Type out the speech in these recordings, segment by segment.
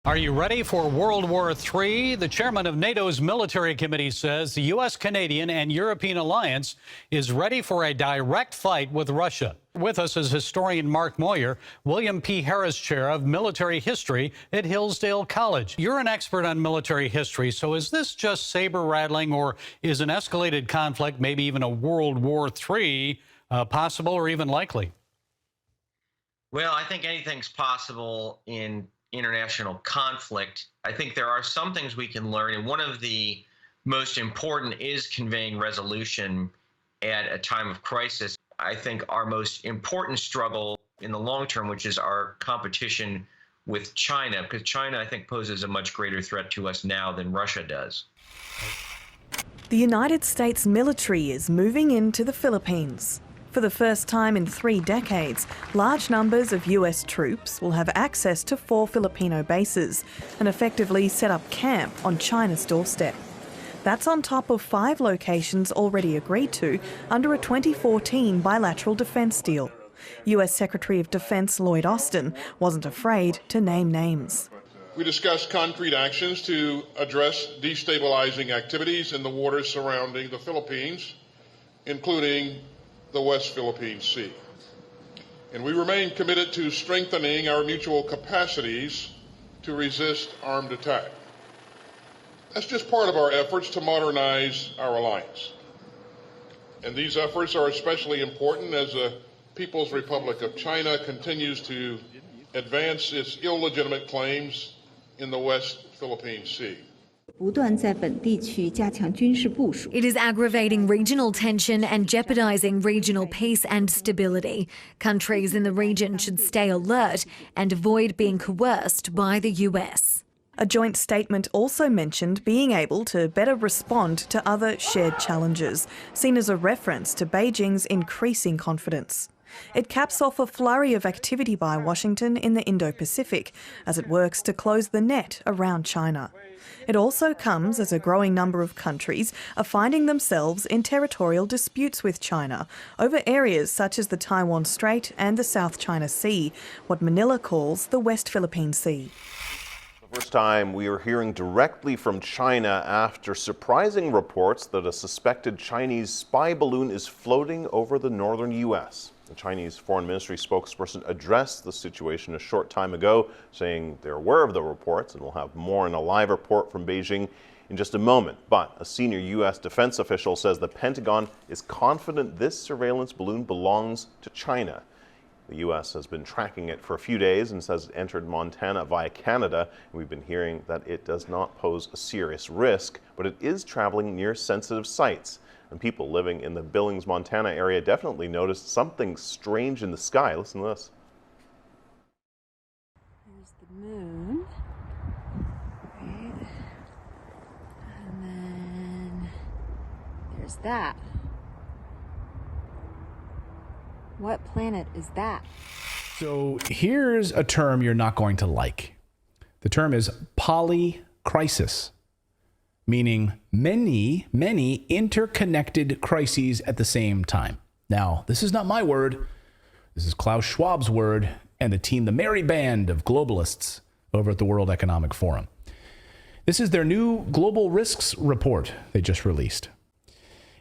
Are you ready for World War III? The chairman of NATO's military committee says the U.S., Canadian, and European alliance is ready for a direct fight with Russia. With us is historian Mark Moyer, William P. Harris Chair of Military History at Hillsdale College. You're an expert on military history, so is this just saber-rattling, or is an escalated conflict, maybe even a World War III, possible or even likely? Well, I think anything's possible in international conflict. I think there are some things we can learn, and one of the most important is conveying resolution at a time of crisis. I think our most important struggle in the long term, which is our competition with China, because China, I think, poses a much greater threat to us now than Russia does. The United States military is moving into the Philippines. For the first time in 3 decades, large numbers of US troops will have access to 4 Filipino bases and effectively set up camp on China's doorstep. That's on top of 5 locations already agreed to under a 2014 bilateral defence deal. US Secretary of Defence Lloyd Austin wasn't afraid to name names. We discussed concrete actions to address destabilizing activities in the waters surrounding the Philippines, including the West Philippine Sea. And we remain committed to strengthening our mutual capacities to resist armed attack. That's just part of our efforts to modernize our alliance. And these efforts are especially important as the People's Republic of China continues to advance its illegitimate claims in the West Philippine Sea. It is aggravating regional tension and jeopardizing regional peace and stability. Countries in the region should stay alert and avoid being coerced by the US. A joint statement also mentioned being able to better respond to other shared challenges, seen as a reference to Beijing's increasing confidence. It caps off a flurry of activity by Washington in the Indo-Pacific as it works to close the net around China. It also comes as a growing number of countries are finding themselves in territorial disputes with China over areas such as the Taiwan Strait and the South China Sea, what Manila calls the West Philippine Sea. The first time we are hearing directly from China after surprising reports that a suspected Chinese spy balloon is floating over the northern U.S. The Chinese Foreign Ministry spokesperson addressed the situation a short time ago, saying they're aware of the reports and will have more in a live report from Beijing in just a moment. But a senior U.S. defense official says the Pentagon is confident this surveillance balloon belongs to China. The U.S. has been tracking it for a few days and says it entered Montana via Canada. We've been hearing that it does not pose a serious risk, but it is traveling near sensitive sites. And people living in the Billings, Montana area definitely noticed something strange in the sky. Listen to this. There's the moon. Right. And then there's that. What planet is that? So here's a term you're not going to like. The term is polycrisis, meaning many, many interconnected crises at the same time. Now, this is not my word. This is Klaus Schwab's word and the team, the merry band of globalists over at the World Economic Forum. This is their new Global Risks Report they just released.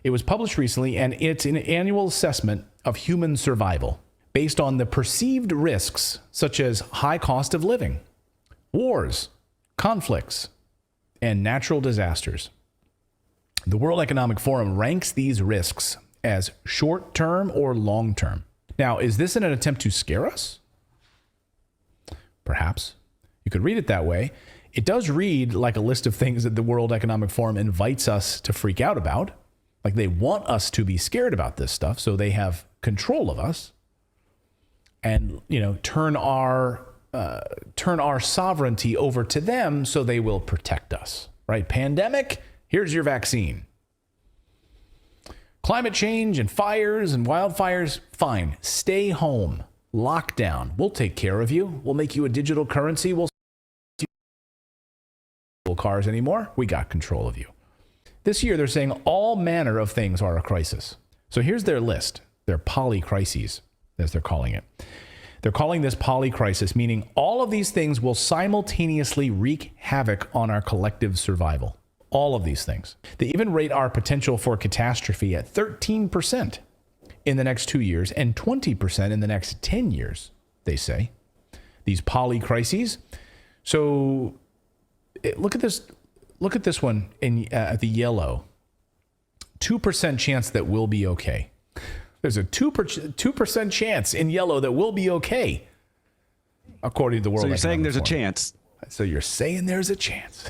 It was published recently, and it's an annual assessment of human survival based on the perceived risks such as high cost of living, wars, conflicts, and natural disasters. The World Economic Forum ranks these risks as short-term or long-term. Now, is this in an attempt to scare us? Perhaps. You could read it that way. It does read like a list of things that the World Economic Forum invites us to freak out about. Like they want us to be scared about this stuff, so they have control of us and, turn our sovereignty over to them so they will protect us, right? Pandemic, here's your vaccine. Climate change and fires and wildfires, fine. Stay home. Lockdown. We'll take care of you. We'll make you a digital currency. We'll cars anymore. We got control of you. This year, they're saying all manner of things are a crisis. So here's their list, their polycrises, as they're calling it. They're calling this polycrisis, meaning all of these things will simultaneously wreak havoc on our collective survival. All of these things. They even rate our potential for catastrophe at 13% in the next 2 years and 20% in the next 10 years, they say. These polycrises. So look at this. Look at this one in the yellow. 2% chance that we'll be okay. There's a 2% chance in yellow that we'll be okay, according to the World So you're saying Economic there's a Forum. chance. So you're saying there's a chance.